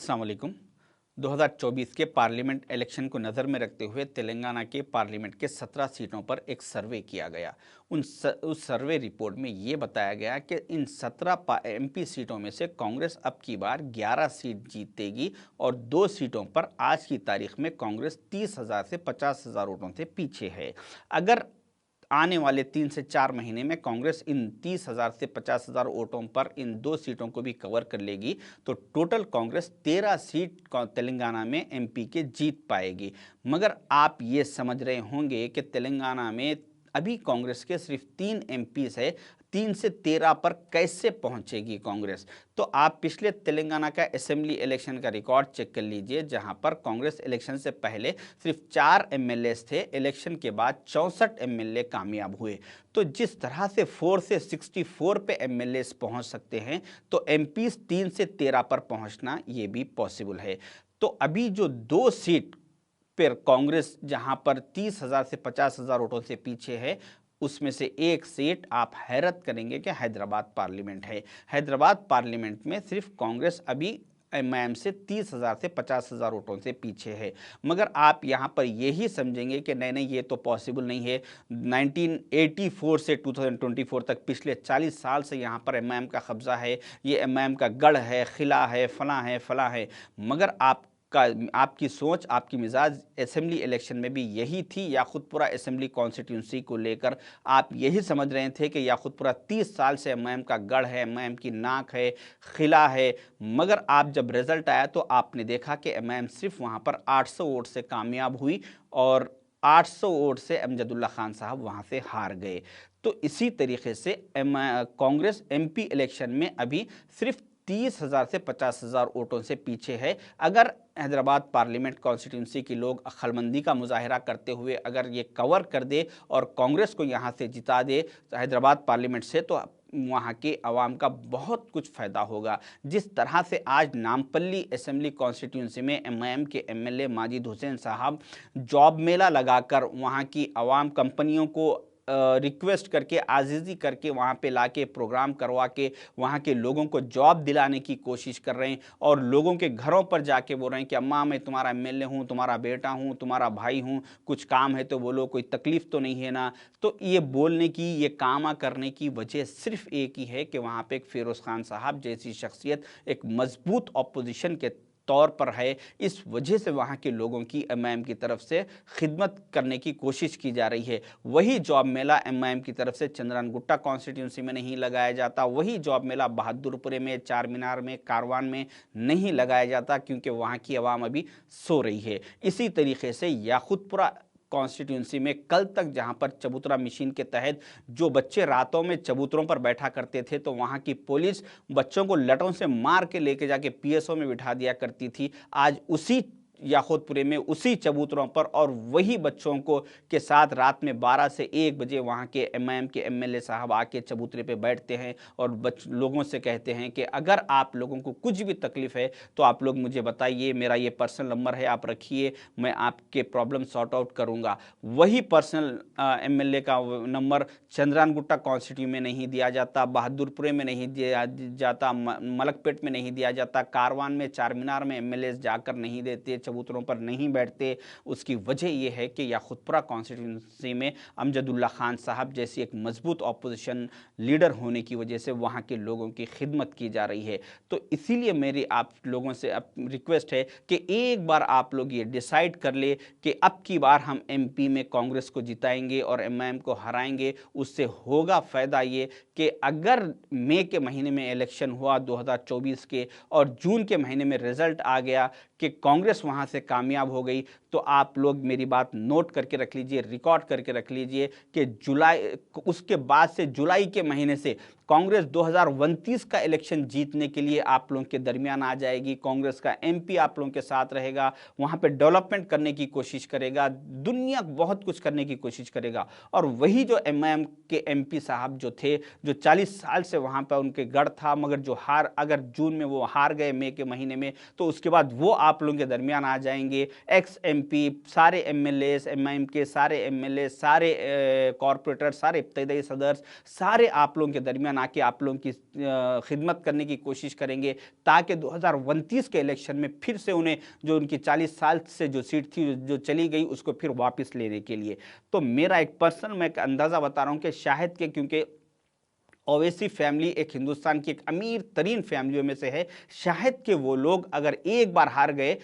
अस्सलाम वालेकुम। 2024 के पार्लियामेंट इलेक्शन को नज़र में रखते हुए तेलंगाना के पार्लियामेंट के 17 सीटों पर एक सर्वे किया गया। उस सर्वे रिपोर्ट में ये बताया गया कि इन 17 एमपी सीटों में से कांग्रेस अब की बार 11 सीट जीतेगी और 2 सीटों पर आज की तारीख में कांग्रेस 30,000 से 50,000 वोटों से पीछे है। अगर आने वाले 3 से 4 महीने में कांग्रेस इन 30,000 से 50,000 वोटों पर इन 2 सीटों को भी कवर कर लेगी तो टोटल कांग्रेस 13 सीट तेलंगाना में एमपी के जीत पाएगी। मगर आप ये समझ रहे होंगे कि तेलंगाना में अभी कांग्रेस के सिर्फ 3 एमपीज है, 3 से 13 पर कैसे पहुंचेगी कांग्रेस। तो आप पिछले तेलंगाना का असेंबली इलेक्शन का रिकॉर्ड चेक कर लीजिए, जहां पर कांग्रेस इलेक्शन से पहले सिर्फ 4 एमएलए थे, इलेक्शन के बाद 64 एमएलए कामयाब हुए। तो जिस तरह से 4 से 64 पे एमएलए पहुंच सकते हैं, तो एमपीज 3 से 13 पर पहुंचना ये भी पॉसिबल है। तो अभी जो 2 सीट पर कांग्रेस जहां पर 30,000 से 50,000 वोटों से पीछे है, उसमें से एक सीट आप हैरत करेंगे कि हैदराबाद पार्लियामेंट है। हैदराबाद पार्लियामेंट में सिर्फ कांग्रेस अभी एमआईएम से 30,000 से 50,000 वोटों से पीछे है। मगर आप यहां पर यही समझेंगे कि नहीं नहीं, ये तो पॉसिबल नहीं है। 1984 से 2024 तक पिछले 40 साल से यहां पर एमआईएम का कब्जा है, ये एमआईएम का गढ़ है, किला है, फला है, फला है। मगर आपकी सोच, आपकी मिजाज असेंबली इलेक्शन में भी यही थी। याकुतपुरा असेंबली कॉन्स्टिट्यूंसी को लेकर आप यही समझ रहे थे कि याकुतपुरा 30 साल से एमआईएम का गढ़ है, एमआईएम की नाक है, किला है। मगर आप जब रिजल्ट आया तो आपने देखा कि एमआईएम सिर्फ वहां पर 800 वोट से कामयाब हुई और 800 वोट से अमजदुल्ला खान साहब वहां से हार गए। तो इसी तरीके से कांग्रेस एमपी इलेक्शन में अभी सिर्फ 30,000 से 50,000 वोटों से पीछे है। अगर हैदराबाद पार्लियामेंट कॉन्स्टिट्यूंसी के लोग अक्लमंदी का मुजाहरा करते हुए अगर ये कवर कर दे और कांग्रेस को यहाँ से जिता दे हैदराबाद पार्लियामेंट से, तो वहाँ के अवाम का बहुत कुछ फ़ायदा होगा। जिस तरह से आज नामपल्ली असेंबली कॉन्स्टिट्यूंसी में एमआईएम के एमएलए माजिद हुसैन साहब जॉब मेला लगाकर वहाँ की अवाम कंपनियों को रिक्वेस्ट करके, आजिज़ी करके वहाँ पे लाके प्रोग्राम करवा के वहाँ के लोगों को जॉब दिलाने की कोशिश कर रहे हैं और लोगों के घरों पर जाके बोल रहे हैं कि अम्मा मैं तुम्हारा एमएलए हूँ, तुम्हारा बेटा हूँ, तुम्हारा भाई हूँ, कुछ काम है तो बोलो, कोई तकलीफ तो नहीं है ना। तो ये बोलने की, ये कामा करने की वजह सिर्फ एक ही है कि वहाँ पे एक फिरोज़ खान साहब जैसी शख्सियत एक मजबूत अपोजिशन के तौर पर है। इस वजह से वहाँ के लोगों की एमआईएम की तरफ से खिदमत करने की कोशिश की जा रही है। वही जॉब मेला एमआईएम की तरफ से चंद्रानगुट्टा कॉन्स्टिट्यूंसी में नहीं लगाया जाता, वही जॉब मेला बहादुरपुरे में, चार मीनार में, कारवान में नहीं लगाया जाता, क्योंकि वहाँ की आवाम अभी सो रही है। इसी तरीके से याकुतपुरा कॉन्स्टिट्यूंसी में कल तक जहां पर चबूतरा मशीन के तहत जो बच्चे रातों में चबूतरों पर बैठा करते थे, तो वहां की पुलिस बच्चों को लटों से मार के लेके जाके पीएसओ में बिठा दिया करती थी। आज उसी याकुतपुरे में, उसी चबूतरों पर और वही बच्चों को के साथ रात में 12 से 1 बजे वहाँ के एमआईएम के एमएलए साहब आके चबूतरे पे बैठते हैं और लोगों से कहते हैं कि अगर आप लोगों को कुछ भी तकलीफ है तो आप लोग मुझे बताइए, मेरा ये पर्सनल नंबर है, आप रखिए, मैं आपके प्रॉब्लम सॉर्ट आउट करूँगा। वही पर्सनल एमएलए का नंबर चंद्रानगुट्टा कॉन्स्टिट्यूंसी में नहीं दिया जाता, बहादुरपुरे में नहीं दिया जाता, मलकपेट में नहीं दिया जाता, कारवान में, चार मीनार में एमएलए जाकर नहीं देते, चबूतरों पर नहीं बैठते। उसकी वजह यह है कि याकुतपुरा कॉन्स्टिट्यूंसी में अमजदुल्ला खान साहब जैसी एक मजबूत ऑपोजिशन लीडर होने की वजह से वहाँ के लोगों की खिदमत की जा रही है। तो इसीलिए मेरी आप लोगों से रिक्वेस्ट है कि एक बार आप लोग ये डिसाइड कर ले कि अब की बार हम एमपी में कांग्रेस को जिताएंगे और एमआईएम को हराएंगे। उससे होगा फ़ायदा ये कि अगर मई के महीने में इलेक्शन हुआ 2024 के और जून के महीने में रिजल्ट आ गया कि कांग्रेस वहां से कामयाब हो गई, तो आप लोग मेरी बात नोट करके रख लीजिए, रिकॉर्ड करके रख लीजिए कि उसके बाद से जुलाई के महीने से कांग्रेस 2029 का इलेक्शन जीतने के लिए आप लोगों के दरमियान आ जाएगी। कांग्रेस का एमपी आप लोगों के साथ रहेगा, वहां पे डेवलपमेंट करने की कोशिश करेगा, दुनिया बहुत कुछ करने की कोशिश करेगा। और वही जो एमआईएम के एमपी साहब जो थे, जो 40 साल से वहां पर उनके गढ़ था, मगर जो अगर जून में वो हार गए मई के महीने में, तो उसके बाद वो आप लोगों के दरमियान आ जाएंगे, एक्स एमपी, सारे एमएलए, एमआईएम के सारे एमएलए, सारे कॉरपोरेटर, सारे इब्तदाई सदर्स, सारे आप लोगों के दरमियान आके आप लोगों की खिदमत करने की कोशिश करेंगे, ताकि 2029 के इलेक्शन में फिर से उन्हें जो उनकी 40 साल से जो सीट थी जो चली गई उसको फिर वापस लेने के लिए। तो मेरा एक पर्सनल मैं एक अंदाज़ा बता रहा हूँ कि शायद के, क्योंकि ओवैसी फैमिली एक हिंदुस्तान की एक अमीर तरीन फैमिलियों में से है, शायद कि वो लोग अगर एक बार हार गए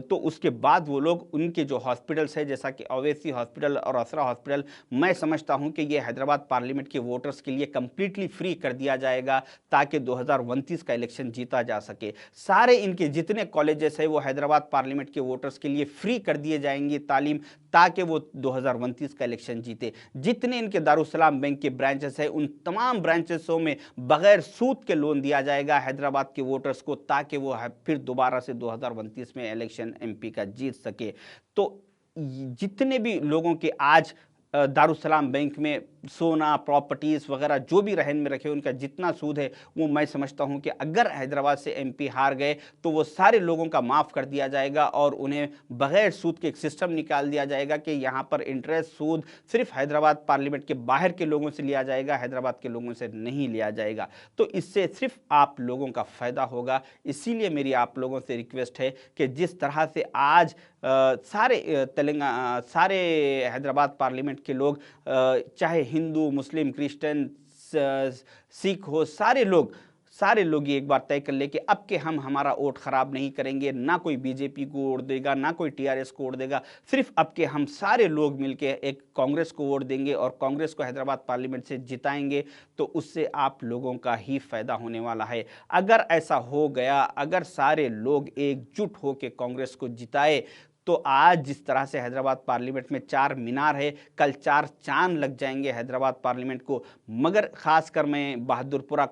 तो उसके बाद वो लोग उनके जो हॉस्पिटल्स है, जैसा कि ओवैसी हॉस्पिटल और असरा हॉस्पिटल, मैं समझता हूं कि ये हैदराबाद पार्लियामेंट के वोटर्स के लिए कंप्लीटली फ्री कर दिया जाएगा, ताकि 2029 का इलेक्शन जीता जा सके। सारे इनके जितने कॉलेजेस है वो हैदराबाद पार्लियामेंट के वोटर्स के लिए फ्री कर दिए जाएंगे तालीम, ताकि वो 2029 का इलेक्शन जीते। जितने इनके दारुसलाम बैंक के ब्रांचेस है उन तमाम ब्रांचेसों में बगैर सूद के लोन दिया जाएगा हैदराबाद के वोटर्स को, ताकि वो फिर दोबारा से 2029 में इलेक्शन एमपी का जीत सके। तो जितने भी लोगों के आज दारुसलाम बैंक में सोना, प्रॉपर्टीज़ वगैरह जो भी रहन में रखे उनका जितना सूद है, वो मैं समझता हूं कि अगर हैदराबाद से एमपी हार गए तो वो सारे लोगों का माफ़ कर दिया जाएगा और उन्हें बगैर सूद के एक सिस्टम निकाल दिया जाएगा कि यहां पर इंटरेस्ट सूद सिर्फ हैदराबाद पार्लियामेंट के बाहर के लोगों से लिया जाएगा, हैदराबाद के लोगों से नहीं लिया जाएगा। तो इससे सिर्फ आप लोगों का फ़ायदा होगा। इसीलिए मेरी आप लोगों से रिक्वेस्ट है कि जिस तरह से आज सारे हैदराबाद पार्लियामेंट के लोग, चाहे हिंदू, मुस्लिम, क्रिश्चियन, सिख हो, सारे लोग ये एक बार तय कर ले कि अब के हम हमारा वोट खराब नहीं करेंगे, ना कोई बीजेपी को वोट देगा, ना कोई टीआरएस को वोट देगा, सिर्फ अब के हम सारे लोग मिलके एक कांग्रेस को वोट देंगे और कांग्रेस को हैदराबाद पार्लियामेंट से जिताएंगे, तो उससे आप लोगों का ही फायदा होने वाला है। अगर ऐसा हो गया, अगर सारे लोग एकजुट होकर कांग्रेस को जिताए, तो आज जिस तरह से हैदराबाद पार्लियामेंट में 4 मीनार है, कल 4 चांद लग जाएंगे हैदराबाद पार्लियामेंट को। मगर खासकर मैं बहादुरपुरा,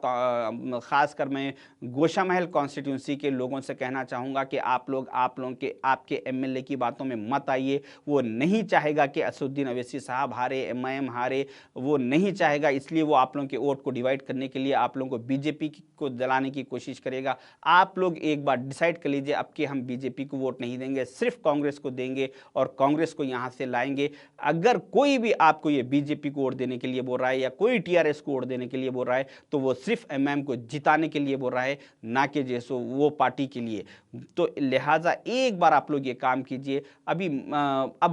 खासकर मैं गोशा महल कॉन्स्टिट्यूंसी के लोगों से कहना चाहूँगा कि आप लोगों के आपके एमएलए की बातों में मत आइए। वो नहीं चाहेगा कि असदुद्दीन अवैसी साहब हारे, एमआईएम हारे, वो नहीं चाहेगा, इसलिए वो आप लोगों के वोट को डिवाइड करने के लिए आप लोगों को बीजेपी को दिलाने की कोशिश करेगा। आप लोग एक बार डिसाइड कर लीजिए, अब कि हम बीजेपी को वोट नहीं देंगे, सिर्फ कांग्रेस को देंगे और कांग्रेस को यहां से लाएंगे। अगर कोई भी आपको ये बीजेपी को वोट देने के लिए बोल रहा है या कोई टीआरएस को वोट देने के लिए बोल रहा है, तो वो सिर्फ एमएम को जिताने के लिए बोल रहा है, ना कि जैसो वो पार्टी के लिए। तो लिहाजा एक बार आप लोग ये काम कीजिए। अब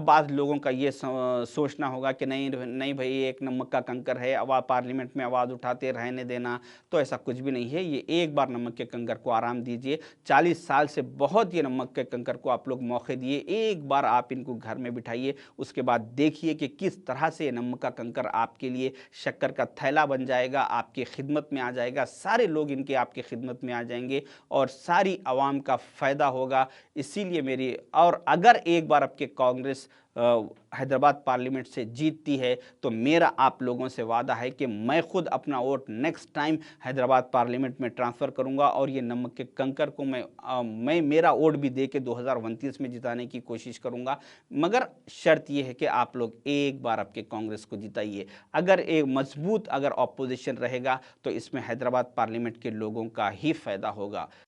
बाद लोगों का ये सोचना होगा कि नहीं नहीं भाई, एक नमक का कंकर है, आवाज़ पार्लियामेंट में आवाज़ उठाते रहने देना, तो ऐसा कुछ भी नहीं है। ये एक बार नमक के कंकर को आराम दीजिए। 40 साल से बहुत ये नमक के कंकर को आप लोग मौके दिए, एक बार आप इनको घर में बिठाइए, उसके बाद देखिए कि किस तरह से नमक का कंकर आपके लिए शक्कर का थैला बन जाएगा, आपकी खिदमत में आ जाएगा, सारे लोग इनके आपकी खिदमत में आ जाएंगे और सारी आवाम का फ़ायदा होगा। इसीलिए मेरी, और अगर एक बार आपके कांग्रेस हैदराबाद पार्लियामेंट से जीतती है, तो मेरा आप लोगों से वादा है कि मैं खुद अपना vote next time Hyderabad parliament में ट्रांसफ़र करूंगा और ये नमक के कंकर को मैं मेरा वोट भी दे के 2029 में जिताने की कोशिश करूंगा। मगर शर्त ये है कि आप लोग एक बार आपके कांग्रेस को जिताइए। अगर एक मजबूत अगर ऑपोजिशन रहेगा तो इसमें हैदराबाद पार्लियामेंट के लोगों का ही फ़ायदा होगा।